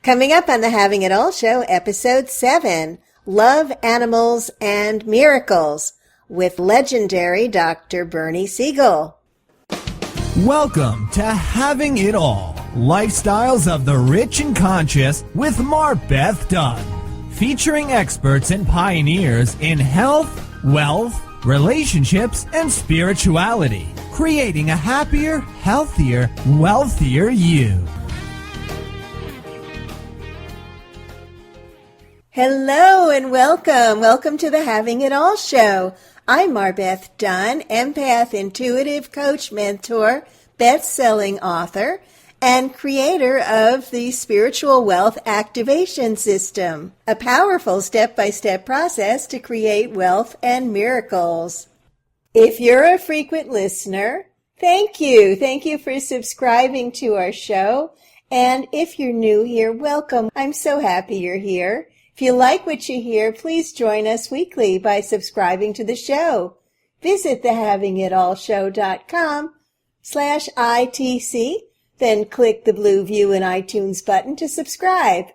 Coming up on the Having It All Show, Episode 7, Love, Animals, and Miracles, with legendary Dr. Bernie Siegel. Welcome to Having It All, Lifestyles of the Rich and Conscious with MarBeth Dunn, featuring experts and pioneers in health, wealth, relationships, and spirituality, creating a happier, healthier, wealthier you. Hello and welcome. Welcome to the Having It All Show. I'm MarBeth Dunn, empath, intuitive coach, mentor, best-selling author, and creator of the Spiritual Wealth Activation System, a powerful step-by-step process to create wealth and miracles. If you're a frequent listener, thank you. Thank you for subscribing to our show. And if you're new here, welcome. I'm so happy you're here. If you like what you hear, please join us weekly by subscribing to the show. Visit TheHavingItAllShow.com/ITC, then click the blue View in iTunes button to subscribe.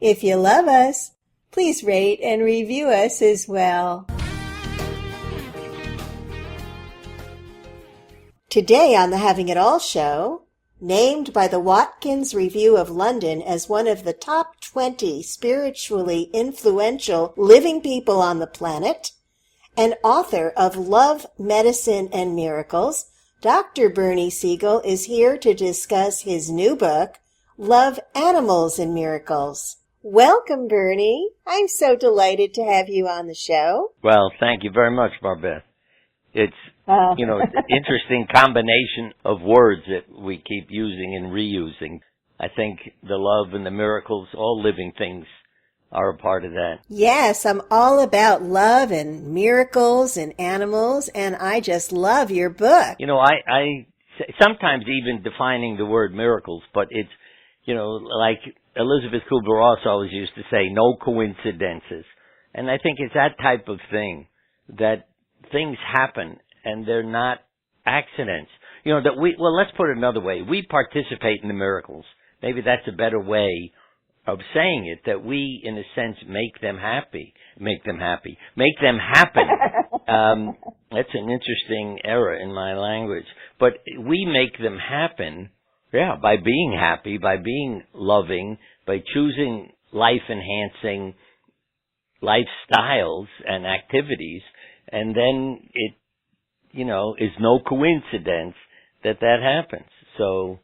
If you love us, please rate and review us as well. Today on the Having It All Show, named by the Watkins Review of London as one of the top 20 spiritually influential living people on the planet, and author of Love, Medicine, and Miracles, Dr. Bernie Siegel is here to discuss his new book, Love, Animals, and Miracles. Welcome, Bernie. I'm so delighted to have you on the show. Well, thank you very much, MarBeth. It's it's an interesting combination of words that we keep using and reusing. I think the love and the miracles, all living things, are a part of that. Yes, I'm all about love and miracles and animals, and I just love your book. I sometimes even defining the word miracles, but it's, like Elizabeth Kubler-Ross always used to say, no coincidences. And I think it's that type of thing, that things happen and they're not accidents. Let's put it another way. We participate in the miracles. Maybe that's a better way of saying it, that we, in a sense, make them happen. That's an interesting error in my language. But we make them happen, by being happy, by being loving, by choosing life-enhancing lifestyles and activities, and then it, is no coincidence that happens. So,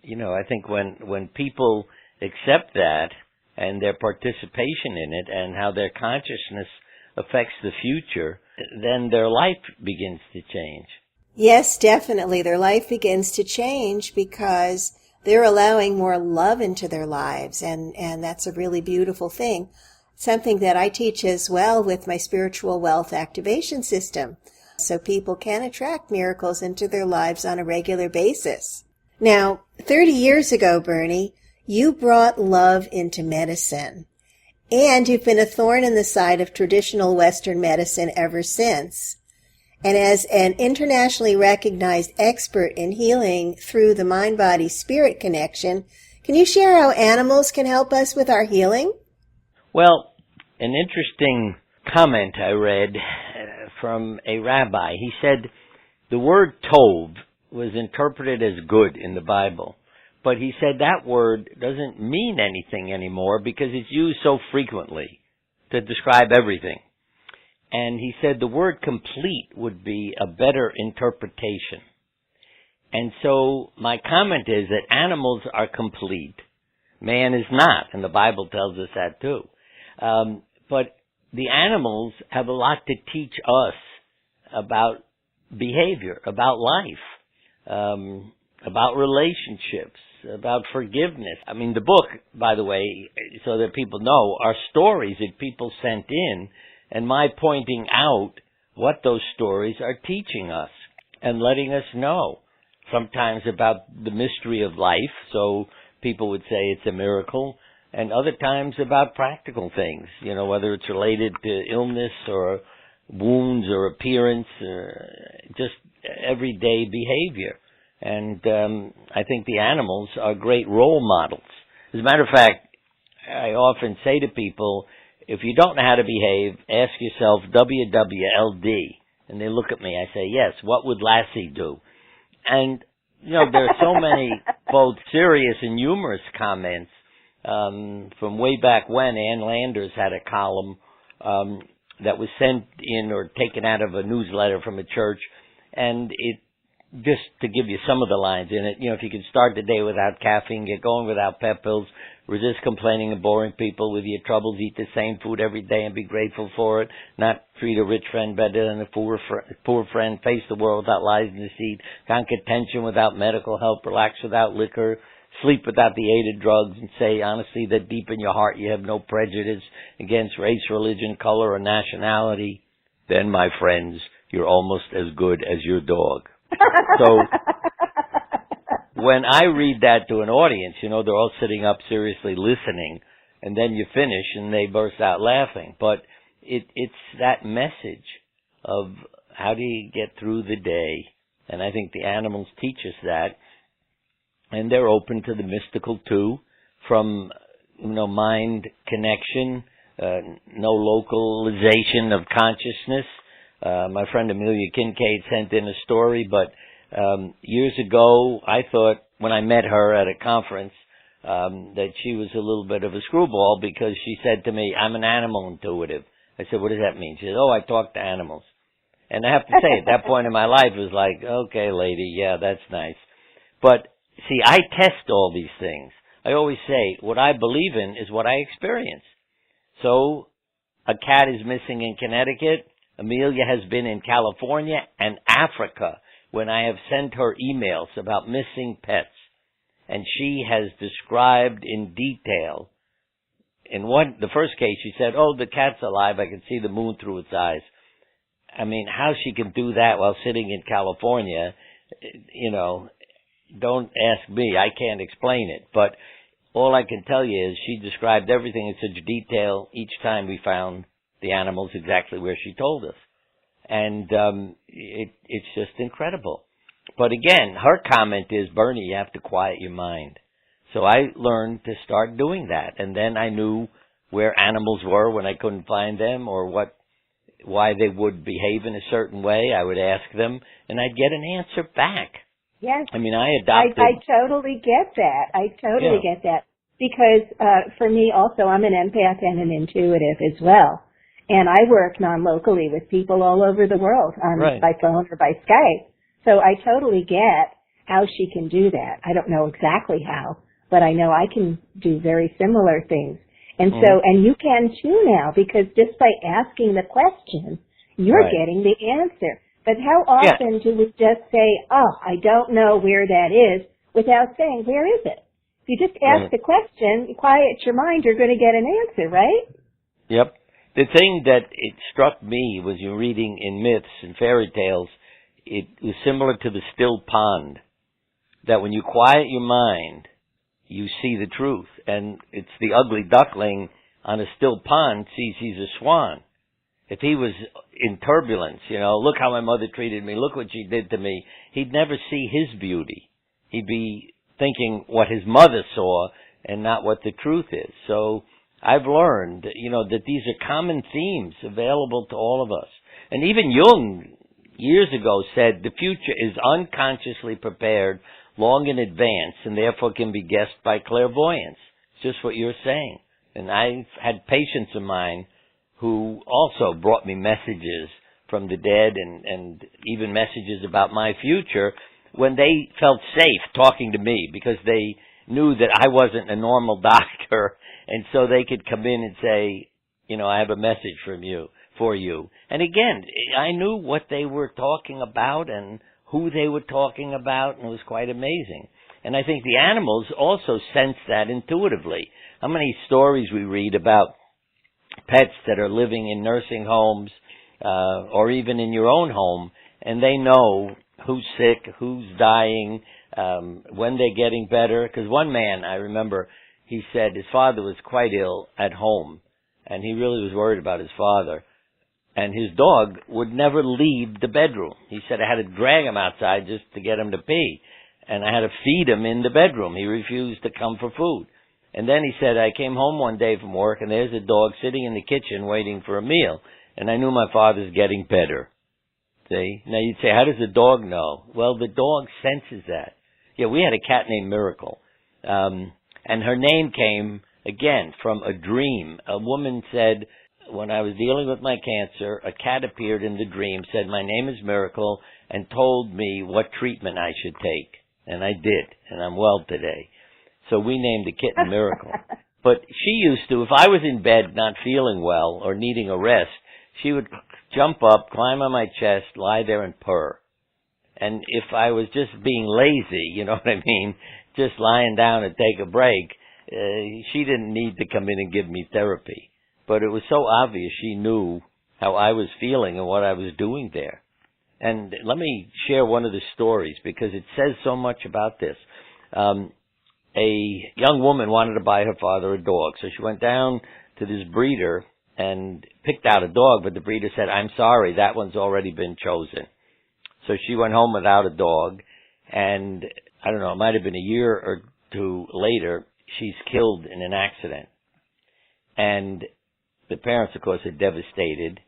I think when people accept that and their participation in it and how their consciousness affects the future, then their life begins to change. Yes, definitely. Their life begins to change because they're allowing more love into their lives, and that's a really beautiful thing. Something that I teach as well with my Spiritual Wealth Activation System, so people can attract miracles into their lives on a regular basis. Now, 30 years ago, Bernie, you brought love into medicine, and you've been a thorn in the side of traditional Western medicine ever since. And as an internationally recognized expert in healing through the mind-body-spirit connection, can you share how animals can help us with our healing? Well, an interesting comment I read from a rabbi. He said the word tov was interpreted as good in the Bible, but he said that word doesn't mean anything anymore because it's used so frequently to describe everything. And he said the word complete would be a better interpretation. And so my comment is that animals are complete. Man is not, and the Bible tells us that too. But the animals have a lot to teach us about behavior, about life, about relationships, about forgiveness. I mean, the book, by the way, so that people know, are stories that people sent in, and my pointing out what those stories are teaching us and letting us know. Sometimes about the mystery of life, so people would say it's a miracle, and other times about practical things, whether it's related to illness or wounds or appearance, just everyday behavior. And I think the animals are great role models. As a matter of fact, I often say to people, if you don't know how to behave, ask yourself WWLD. And they look at me, I say, yes, what would Lassie do? And, there are so many both serious and humorous comments. From way back when, Ann Landers had a column that was sent in or taken out of a newsletter from a church, and it, just to give you some of the lines in it, if you can start the day without caffeine, get going without pep pills, resist complaining and boring people with your troubles, eat the same food every day and be grateful for it, not treat a rich friend better than a poor friend, face the world without lies and deceit, conquer tension without medical help, relax without liquor, sleep without the aid of drugs, and say honestly that deep in your heart you have no prejudice against race, religion, color, or nationality, then, my friends, you're almost as good as your dog. So when I read that to an audience, they're all sitting up seriously listening, and then you finish and they burst out laughing. But it's that message of how do you get through the day, and I think the animals teach us that, and they're open to the mystical too, from mind connection, no localization of consciousness. My friend Amelia Kincaid sent in a story, but years ago, I thought when I met her at a conference that she was a little bit of a screwball because she said to me, I'm an animal intuitive. I said, what does that mean? She said, I talk to animals. And I have to say, at that point in my life, it was like, okay, lady, yeah, that's nice. But, see, I test all these things. I always say, what I believe in is what I experience. So, a cat is missing in Connecticut. Amelia has been in California and Africa when I have sent her emails about missing pets. And she has described in detail. In the first case, she said, the cat's alive. I can see the moon through its eyes. I mean, how she can do that while sitting in California, don't ask me. I can't explain it. But all I can tell you is she described everything in such detail each time we found the animals exactly where she told us. And it's just incredible. But again, her comment is, Bernie, you have to quiet your mind. So I learned to start doing that. And then I knew where animals were when I couldn't find them, or why they would behave in a certain way. I would ask them, and I'd get an answer back. Yes. I mean, I adopted... I totally get that. I totally get that. Because for me also, I'm an empath and an intuitive as well. And I work non-locally with people all over the world, by phone or by Skype. So I totally get how she can do that. I don't know exactly how, but I know I can do very similar things. And and you can too now, because just by asking the question, you're getting the answer. But how often do we just say, I don't know where that is, without saying, where is it? If you just ask the question, quiet your mind, you're going to get an answer, right? Yep. The thing that it struck me was you're reading in myths and fairy tales, it was similar to the still pond, that when you quiet your mind, you see the truth. And it's the ugly duckling on a still pond sees he's a swan. If he was in turbulence, look how my mother treated me, look what she did to me, he'd never see his beauty. He'd be thinking what his mother saw and not what the truth is. So I've learned, that these are common themes available to all of us. And even Jung, years ago, said the future is unconsciously prepared long in advance and therefore can be guessed by clairvoyance. It's just what you're saying. And I've had patients of mine who also brought me messages from the dead and even messages about my future when they felt safe talking to me because they knew that I wasn't a normal doctor. And so they could come in and say, I have a message for you. And again, I knew what they were talking about and who they were talking about, and it was quite amazing. And I think the animals also sense that intuitively. How many stories we read about pets that are living in nursing homes, or even in your own home, and they know who's sick, who's dying, when they're getting better. Because one man, I remember, he said his father was quite ill at home, and he really was worried about his father. And his dog would never leave the bedroom. He said I had to drag him outside just to get him to pee. And I had to feed him in the bedroom. He refused to come for food. And then he said, I came home one day from work, and there's a dog sitting in the kitchen waiting for a meal. And I knew my father's getting better. See? Now you'd say, how does the dog know? Well, the dog senses that. Yeah, we had a cat named Miracle. And her name came, again, from a dream. A woman said, when I was dealing with my cancer, a cat appeared in the dream, said, my name is Miracle, and told me what treatment I should take. And I did, and I'm well today. So we named the kitten Miracle. But she used to, if I was in bed not feeling well or needing a rest, she would jump up, climb on my chest, lie there and purr. And if I was just being lazy, you know what I mean, just lying down and take a break, she didn't need to come in and give me therapy. But it was so obvious she knew how I was feeling and what I was doing there. And let me share one of the stories because it says so much about this. A young woman wanted to buy her father a dog, so she went down to this breeder and picked out a dog, but the breeder said, I'm sorry, that one's already been chosen. So she went home without a dog, and I don't know, it might have been a year or two later, she's killed in an accident. And the parents, of course, are devastated,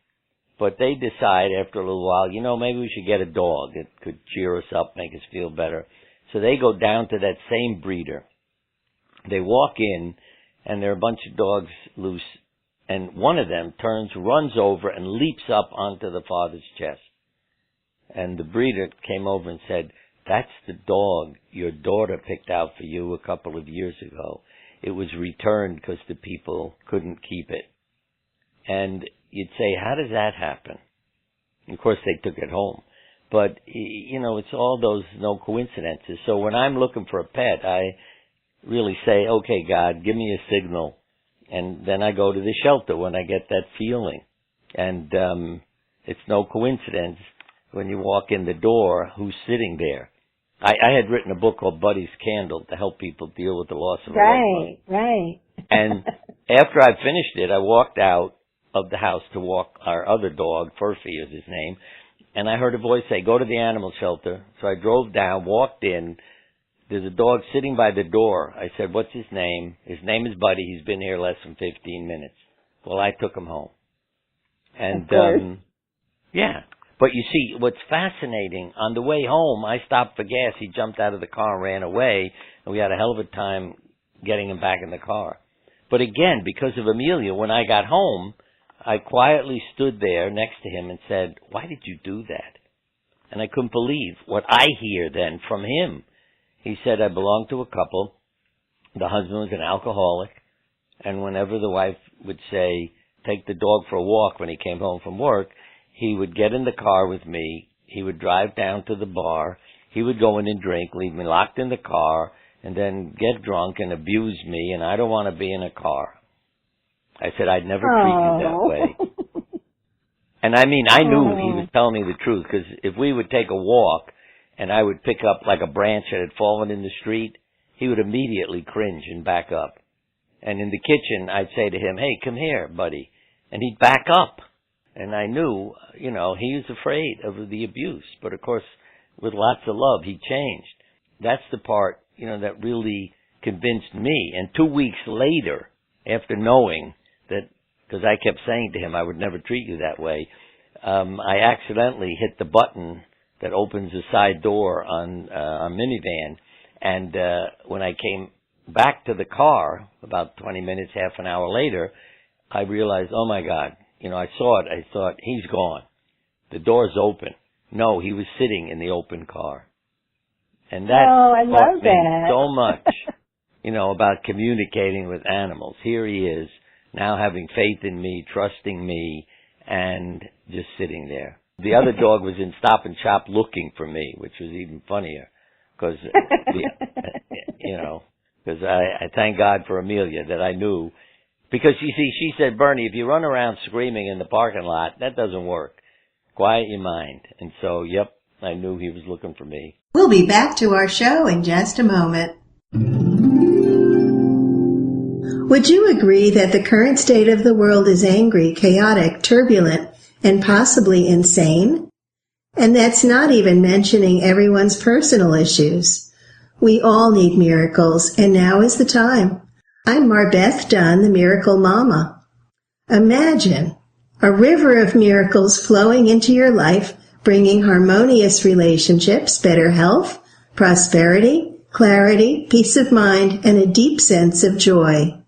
but they decide after a little while, you know, maybe we should get a dog. It could cheer us up, make us feel better. So they go down to that same breeder. They walk in, and there are a bunch of dogs loose, and one of them turns, runs over, and leaps up onto the father's chest. And the breeder came over and said, that's the dog your daughter picked out for you a couple of years ago. It was returned because the people couldn't keep it. And you'd say, how does that happen? Of course, they took it home. But, you know, it's all those no coincidences. So when I'm looking for a pet, I really say, okay, God, give me a signal. And then I go to the shelter when I get that feeling. And it's no coincidence when you walk in the door who's sitting there. I had written a book called Buddy's Candle to help people deal with the loss of a loved one. Right. And after I finished it, I walked out of the house to walk our other dog, Furphy is his name, and I heard a voice say, go to the animal shelter. So I drove down, walked in. There's a dog sitting by the door. I said, what's his name? His name is Buddy. He's been here less than 15 minutes. Well, I took him home. And, yeah. But you see, what's fascinating, on the way home, I stopped for gas. He jumped out of the car and ran away, and we had a hell of a time getting him back in the car. But again, because of Amelia, when I got home, I quietly stood there next to him and said, why did you do that? And I couldn't believe what I hear then from him. He said, I belonged to a couple. The husband was an alcoholic, and whenever the wife would say, take the dog for a walk when he came home from work, he would get in the car with me. He would drive down to the bar. He would go in and drink, leave me locked in the car, and then get drunk and abuse me, and I don't want to be in a car. I said, I'd never treat you that way. And I mean, I knew he was telling me the truth, because if we would take a walk and I would pick up like a branch that had fallen in the street, he would immediately cringe and back up. And in the kitchen, I'd say to him, hey, come here, buddy. And he'd back up. And I knew, you know, he was afraid of the abuse. But of course, with lots of love, he changed. That's the part, you know, that really convinced me. And 2 weeks later, after knowing that, because I kept saying to him, I would never treat you that way, I accidentally hit the button that opens the side door on a minivan. And when I came back to the car, about 20 minutes, half an hour later, I realized, oh my God, you know, I saw it. I thought, he's gone. The door's open. No, he was sitting in the open car. And that I love taught me that. so much, you know, about communicating with animals. Here he is, now having faith in me, trusting me, and just sitting there. The other dog was in Stop and Shop looking for me, which was even funnier, because, you know, because I thank God for Amelia that I knew. Because, you see, she said, Bernie, if you run around screaming in the parking lot, that doesn't work. Quiet your mind. And so, yep, I knew he was looking for me. We'll be back to our show in just a moment. Would you agree that the current state of the world is angry, chaotic, turbulent, and possibly insane? And that's not even mentioning everyone's personal issues. We all need miracles, and now is the time. I'm MarBeth Dunn, the Miracle Mama. Imagine a river of miracles flowing into your life, bringing harmonious relationships, better health, prosperity, clarity, peace of mind, and a deep sense of joy.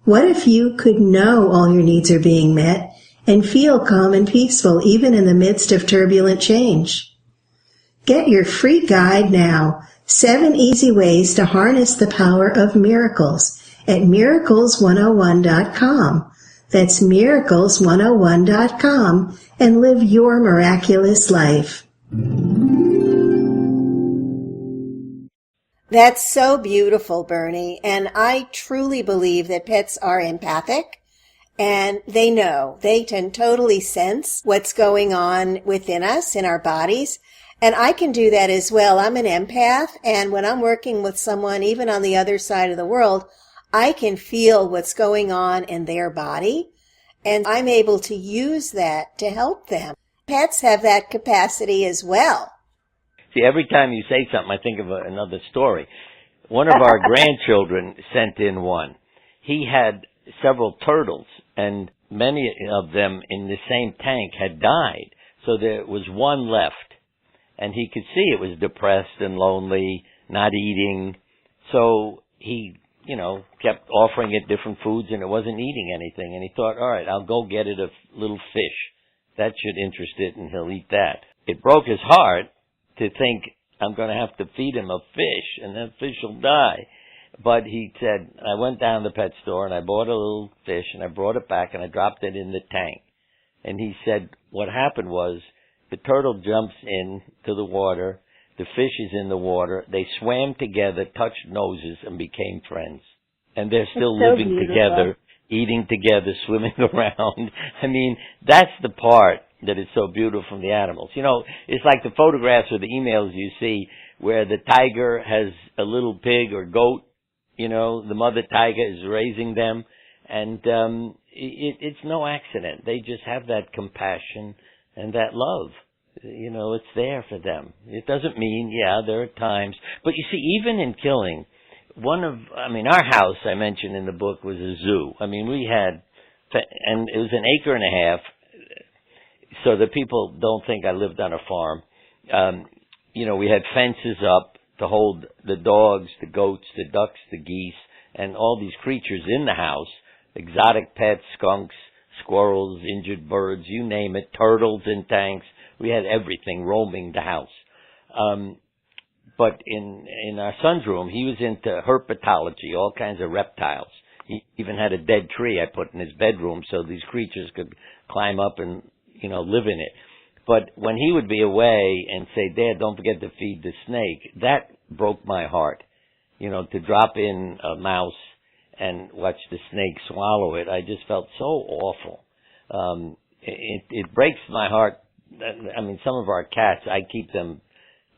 What if you could know all your needs are being met and feel calm and peaceful even in the midst of turbulent change? Get your free guide now, 7 Easy Ways to Harness the Power of Miracles at miracles101.com. That's miracles101.com and live your miraculous life. That's so beautiful, Bernie, and I truly believe that pets are empathic, and they know. They can totally sense what's going on within us, in our bodies, and I can do that as well. I'm an empath, and when I'm working with someone, even on the other side of the world, I can feel what's going on in their body, and I'm able to use that to help them. Pets have that capacity as well. See, every time you say something, I think of another story. One of our grandchildren sent in one. He had several turtles, and many of them in the same tank had died. So there was one left, and he could see it was depressed and lonely, not eating. So he, kept offering it different foods, and it wasn't eating anything. And he thought, all right, I'll go get it a little fish. That should interest it, and he'll eat that. It broke his heart to think, I'm going to have to feed him a fish, and that fish will die. But he said, I went down to the pet store, and I bought a little fish, and I brought it back, and I dropped it in the tank. And he said, what happened was, the turtle jumps into the water, the fish is in the water, they swam together, touched noses, and became friends. And they're still living together, eating together, swimming around. I mean, that's the part that is so beautiful from the animals. It's like the photographs or the emails you see where the tiger has a little pig or goat, the mother tiger is raising them, and it's no accident. They just have that compassion and that love. It's there for them. It doesn't mean, there are times, but you see, even in killing, our house, I mentioned in the book, was a zoo. We had, and it was an acre and a half, so that people don't think I lived on a farm. We had fences up to hold the dogs, the goats, the ducks, the geese, and all these creatures in the house, exotic pets, skunks, squirrels, injured birds, you name it, turtles in tanks. We had everything roaming the house. But in our son's room, he was into herpetology, all kinds of reptiles. He even had a dead tree I put in his bedroom so these creatures could climb up and live in it. But when he would be away and say, Dad, don't forget to feed the snake, that broke my heart. To drop in a mouse and watch the snake swallow it, I just felt so awful. It breaks my heart. Some of our cats, I keep them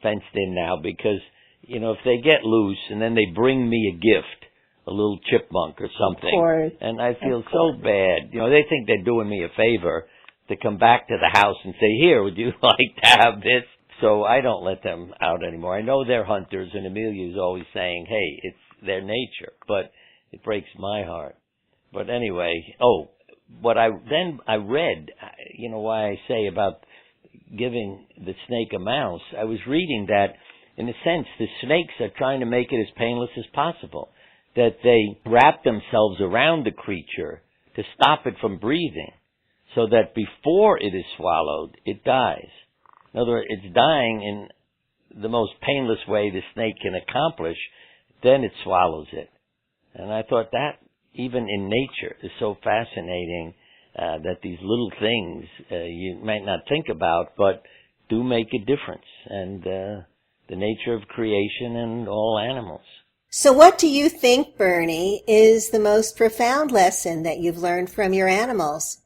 fenced in now because, if they get loose and then they bring me a gift, a little chipmunk or something, of course. And I feel so bad. They think they're doing me a favor to come back to the house and say, here, would you like to have this? So I don't let them out anymore. I know they're hunters, and Amelia's always saying, hey, it's their nature, but it breaks my heart. But anyway, then I read, why I say about giving the snake a mouse. I was reading that, in a sense, the snakes are trying to make it as painless as possible, that they wrap themselves around the creature to stop it from breathing, so that before it is swallowed, it dies. In other words, it's dying in the most painless way the snake can accomplish, then it swallows it. And I thought that, even in nature, is so fascinating, that these little things you might not think about, but do make a difference, and the nature of creation and all animals. So what do you think, Bernie, is the most profound lesson that you've learned from your animals?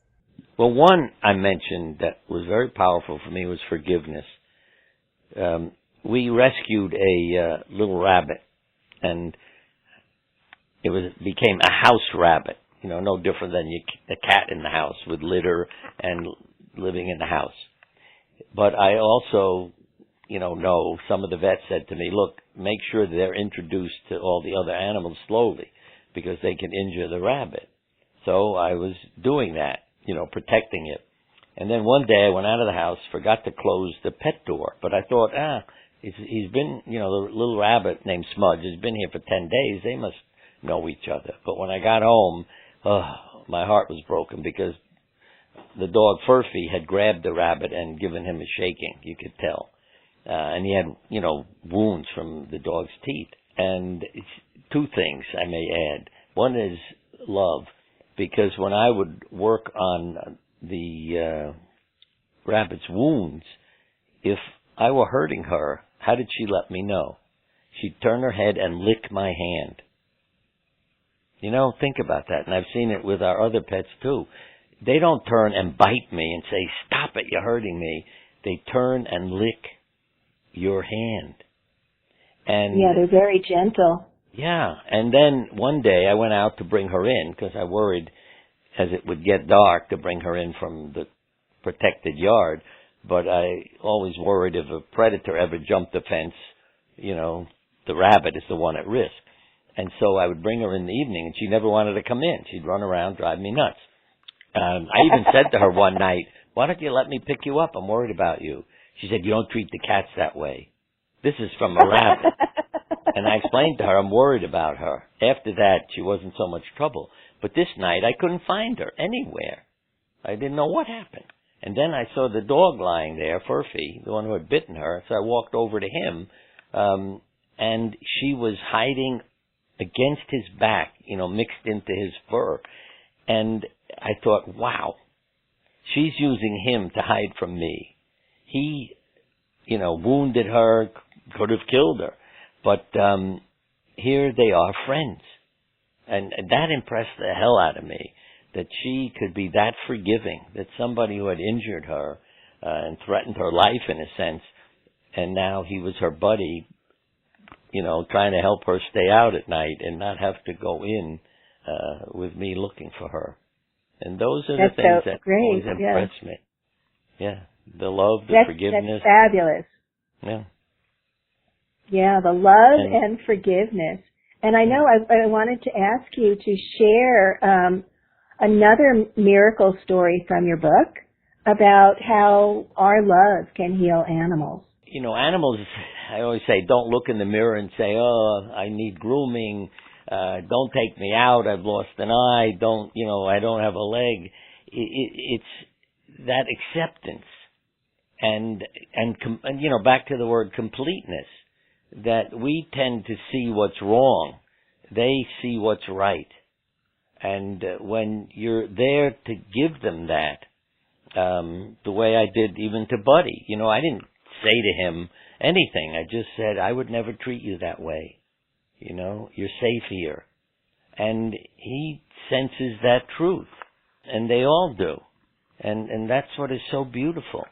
Well, one I mentioned that was very powerful for me was forgiveness. We rescued a little rabbit, and it became a house rabbit. No different than a cat in the house with litter and living in the house. But I also, know some of the vets said to me, look, make sure they're introduced to all the other animals slowly, because they can injure the rabbit. So I was doing that, protecting it. And then one day I went out of the house, forgot to close the pet door. But I thought, he's been, the little rabbit named Smudge has been here for 10 days. They must know each other. But when I got home, my heart was broken because the dog Furphy had grabbed the rabbit and given him a shaking, you could tell. And he had, wounds from the dog's teeth. And two things I may add. One is love, because when I would work on the rabbit's wounds, if I were hurting her, how did she let me know? She'd turn her head and lick my hand. Think about that. And I've seen it with our other pets too. They don't turn and bite me and say, "Stop it, you're hurting me." They turn and lick your hand. And yeah, they're very gentle. Yeah. And then one day I went out to bring her in because I worried as it would get dark to bring her in from the protected yard. But I always worried if a predator ever jumped the fence, the rabbit is the one at risk. And so I would bring her in the evening, and she never wanted to come in. She'd run around, drive me nuts. I even said to her one night, "Why don't you let me pick you up? I'm worried about you." She said, "You don't treat the cats that way. This is from a rabbit." And I explained to her, I'm worried about her. After that, she wasn't so much trouble. But this night, I couldn't find her anywhere. I didn't know what happened. And then I saw the dog lying there, Furphy, the one who had bitten her. So I walked over to him, and she was hiding against his back, mixed into his fur. And I thought, wow, she's using him to hide from me. He, wounded her, could have killed her. But here they are, friends. And that impressed the hell out of me, that she could be that forgiving, that somebody who had injured her and threatened her life in a sense, and now he was her buddy, trying to help her stay out at night and not have to go in with me looking for her. And those are the things that always impress me. Yeah, the love, the forgiveness. That's fabulous. Yeah. Yeah, the love and forgiveness. And I know I wanted to ask you to share another miracle story from your book about how our love can heal animals. Animals, I always say, don't look in the mirror and say, "Oh, I need grooming. Don't take me out. I've lost an eye. I don't have a leg." It's that acceptance and back to the word completeness, that we tend to see what's wrong. They see what's right. And when you're there to give them that, the way I did even to Buddy, I didn't say to him anything. I just said, "I would never treat you that way. You're safe here." And he senses that truth. And they all do. And that's what is so beautiful.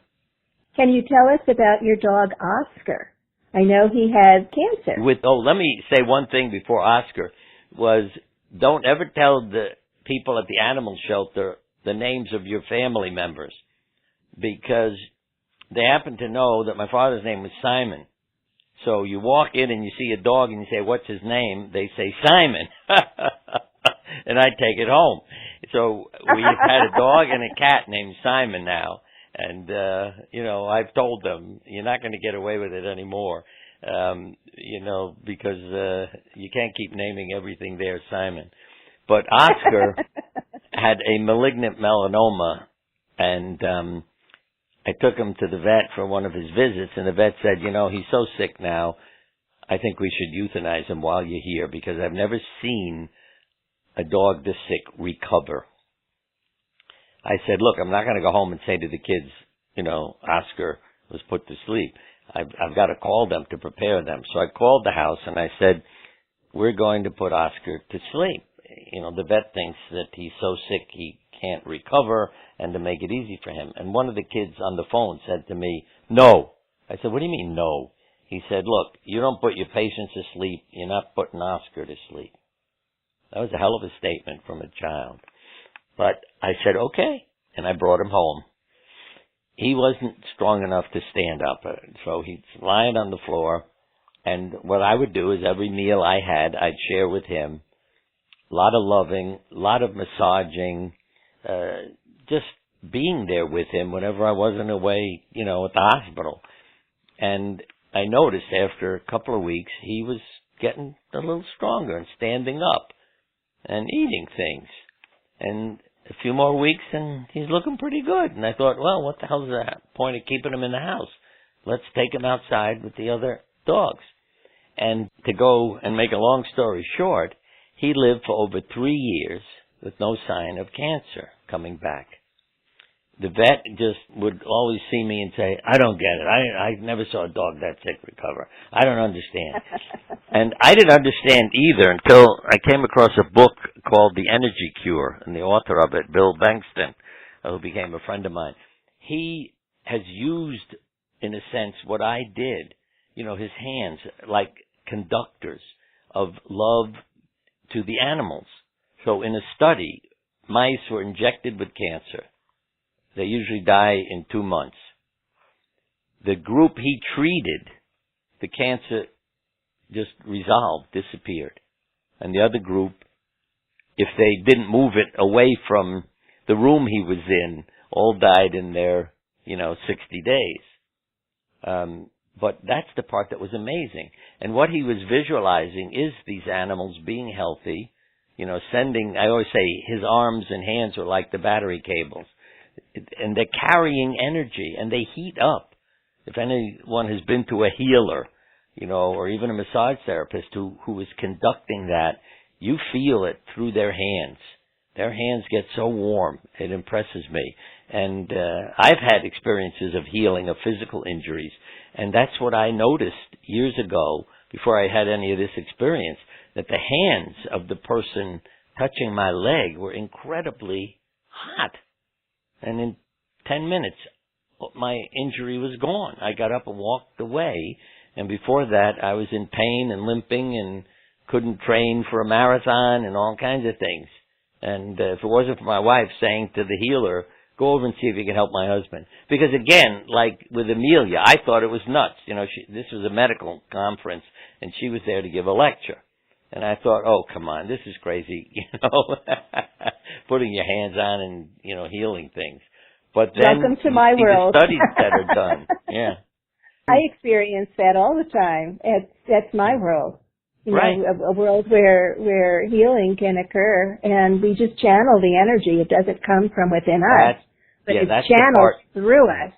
Can you tell us about your dog, Oscar? I know he has cancer. Let me say one thing before Oscar, was don't ever tell the people at the animal shelter the names of your family members, because they happen to know that my father's name was Simon. So you walk in and you see a dog and you say, "What's his name?" They say, "Simon." And I take it home. So we've had a dog and a cat named Simon now. And, I've told them, you're not going to get away with it anymore, because you can't keep naming everything there Simon. But Oscar had a malignant melanoma, and I took him to the vet for one of his visits, and the vet said, he's so sick now, I think we should euthanize him while you're here, because I've never seen a dog this sick recover. I said, "Look, I'm not going to go home and say to the kids, Oscar was put to sleep. I've got to call them to prepare them." So I called the house and I said, "We're going to put Oscar to sleep. The vet thinks that he's so sick he can't recover, and to make it easy for him." And one of the kids on the phone said to me, "No." I said, "What do you mean, no?" He said, "Look, you don't put your patients to sleep. You're not putting Oscar to sleep." That was a hell of a statement from a child. But I said, "Okay," and I brought him home. He wasn't strong enough to stand up, so he's lying on the floor, and what I would do is every meal I had, I'd share with him, a lot of loving, a lot of massaging, just being there with him whenever I wasn't away, at the hospital. And I noticed after a couple of weeks, he was getting a little stronger and standing up and eating things. And a few more weeks and he's looking pretty good. And I thought, well, what the hell's the point of keeping him in the house? Let's take him outside with the other dogs. And to go and make a long story short, he lived for over 3 years with no sign of cancer coming back. The vet just would always see me and say, I don't get it. I never saw a dog that sick recover. I don't understand. And I didn't understand either until I came across a book called The Energy Cure, and the author of it, Bill Bengtson, who became a friend of mine. He has used, in a sense, what I did, his hands like conductors of love to the animals. So in a study, mice were injected with cancer. They usually die in 2 months. The group he treated, the cancer just resolved, disappeared. And the other group, if they didn't move it away from the room he was in, all died in their, 60 days. But that's the part that was amazing. And what he was visualizing is these animals being healthy, sending, I always say, his arms and hands are like the battery cables. And they're carrying energy, and they heat up. If anyone has been to a healer, or even a massage therapist who is conducting that, you feel it through their hands. Their hands get so warm. It impresses me. And I've had experiences of healing of physical injuries, and that's what I noticed years ago, before I had any of this experience, that the hands of the person touching my leg were incredibly hot. And in 10 minutes, my injury was gone. I got up and walked away. And before that, I was in pain and limping and couldn't train for a marathon and all kinds of things. And if it wasn't for my wife saying to the healer, go over and see if you can help my husband. Because again, like with Amelia, I thought it was nuts. This was a medical conference, and she was there to give a lecture. And I thought, oh, come on, this is crazy, putting your hands on and, healing things. But then welcome to my world. The studies that are done. Yeah. I experience that all the time. That's my world. Right. A world where healing can occur, and we just channel the energy. It doesn't come from within us, but it's channeled through us.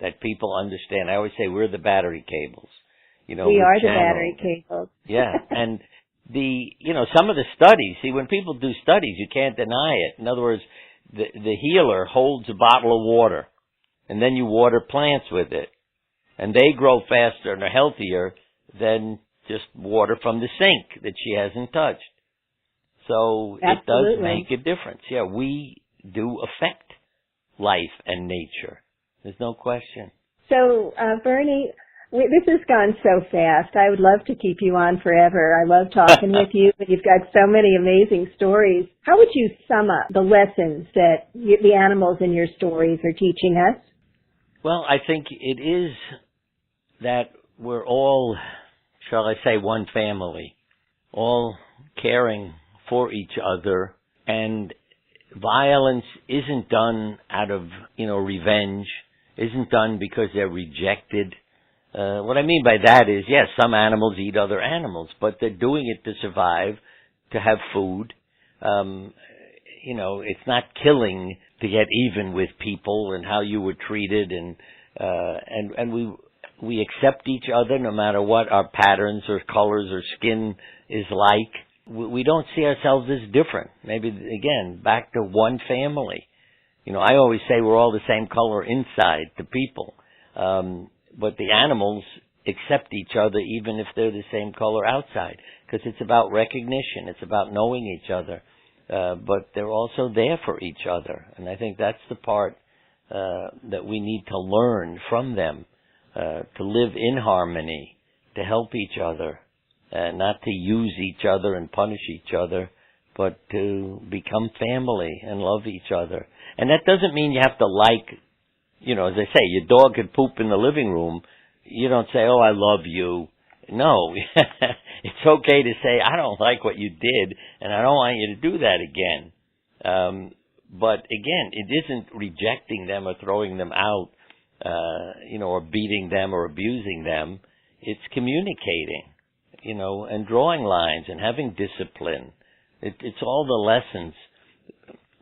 That people understand. I always say we're the battery cables. We are the battery cables. Yeah, and some of the studies, when people do studies, you can't deny it. In other words, the healer holds a bottle of water, and then you water plants with it, and they grow faster and are healthier than just water from the sink that she hasn't touched. So Absolutely. It does make a difference. Yeah, we do affect life and nature. There's no question. So, Bernie, this has gone so fast. I would love to keep you on forever. I love talking with you, but you've got so many amazing stories. How would you sum up the lessons that the animals in your stories are teaching us? Well, I think it is that we're all, shall I say, one family, all caring for each other, and violence isn't done out of, revenge, isn't done because they're rejected. What I mean by that is, yes, some animals eat other animals, but they're doing it to survive, to have food. It's not killing to get even with people and how you were treated, and we accept each other no matter what our patterns or colors or skin is like. We don't see ourselves as different. Maybe, again, back to one family. I always say we're all the same color inside to people. But the animals accept each other even if they're the same color outside, because it's about recognition. It's about knowing each other. But they're also there for each other. And I think that's the part that we need to learn from them, to live in harmony, to help each other, not to use each other and punish each other, but to become family and love each other. And that doesn't mean you have to like, as I say, your dog could poop in the living room. You don't say, oh, I love you. no, it's okay to say, I don't like what you did, and I don't want you to do that again. But again, it isn't rejecting them or throwing them out, or beating them or abusing them. It's communicating, and drawing lines and having discipline. It's all the lessons.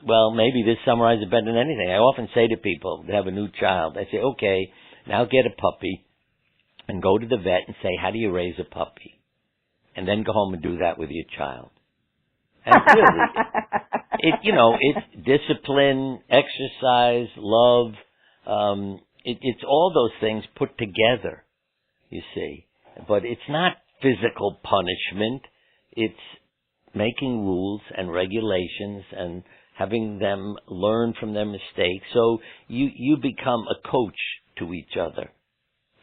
Well, maybe this summarizes it better than anything. I often say to people that have a new child, I say, okay, now get a puppy and go to the vet and say, how do you raise a puppy? And then go home and do that with your child. And really, it's discipline, exercise, love. It's all those things put together, you see. But it's not physical punishment. It's making rules and regulations and having them learn from their mistakes. So you become a coach to each other.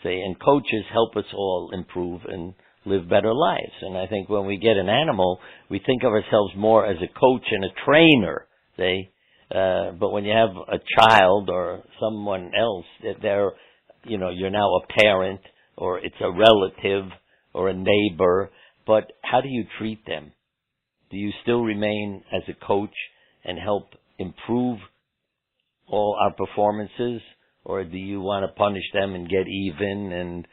See, and coaches help us all improve and live better lives. And I think when we get an animal, we think of ourselves more as a coach and a trainer. See, but when you have a child or someone else, you're now a parent or it's a relative or a neighbor. But how do you treat them? Do you still remain as a coach and help improve all our performances? Or do you want to punish them and get even and,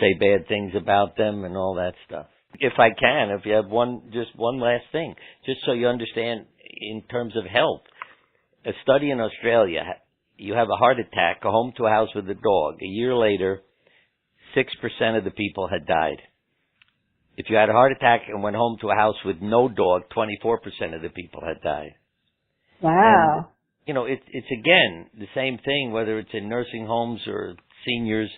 say bad things about them and all that stuff? If I can, if you have just one last thing, just so you understand in terms of health. A study in Australia, you have a heart attack, go home to a house with a dog. A year later, 6% of the people had died. If you had a heart attack and went home to a house with no dog, 24% of the people had died. Wow. And, it's again the same thing, whether it's in nursing homes or seniors.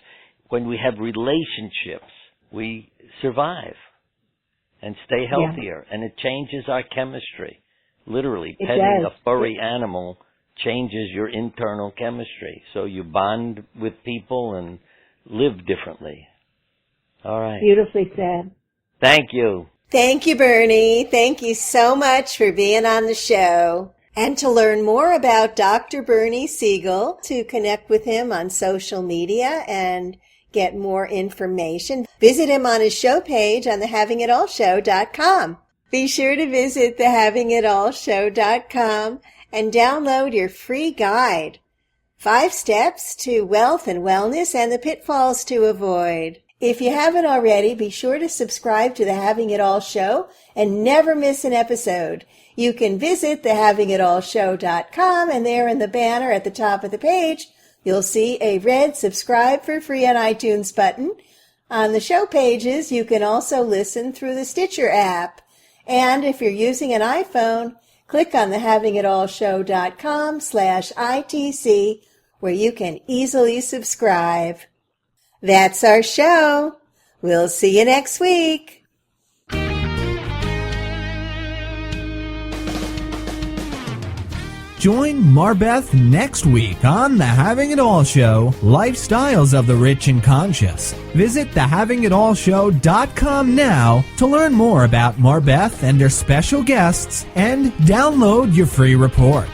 When we have relationships, we survive and stay healthier, and it changes our chemistry. Literally, petting a furry animal changes your internal chemistry. So you bond with people and live differently. All right. Beautifully said. Thank you. Thank you, Bernie. Thank you so much for being on the show. And to learn more about Dr. Bernie Siegel, to connect with him on social media and get more information, visit him on his show page on TheHavingItAllShow.com. Be sure to visit TheHavingItAllShow.com and download your free guide, 5 Steps to Wealth and Wellness and the Pitfalls to Avoid. If you haven't already, be sure to subscribe to The Having It All Show and never miss an episode. You can visit TheHavingItAllShow.com, and there in the banner at the top of the page, you'll see a red subscribe for free on iTunes button. On the show pages, you can also listen through the Stitcher app. And if you're using an iPhone, click on TheHavingItAllShow.com/ITC, where you can easily subscribe. That's our show. We'll see you next week. Join MarBeth next week on The Having It All Show, Lifestyles of the Rich and Conscious. Visit TheHavingItAllShow.com now to learn more about MarBeth and her special guests and download your free report.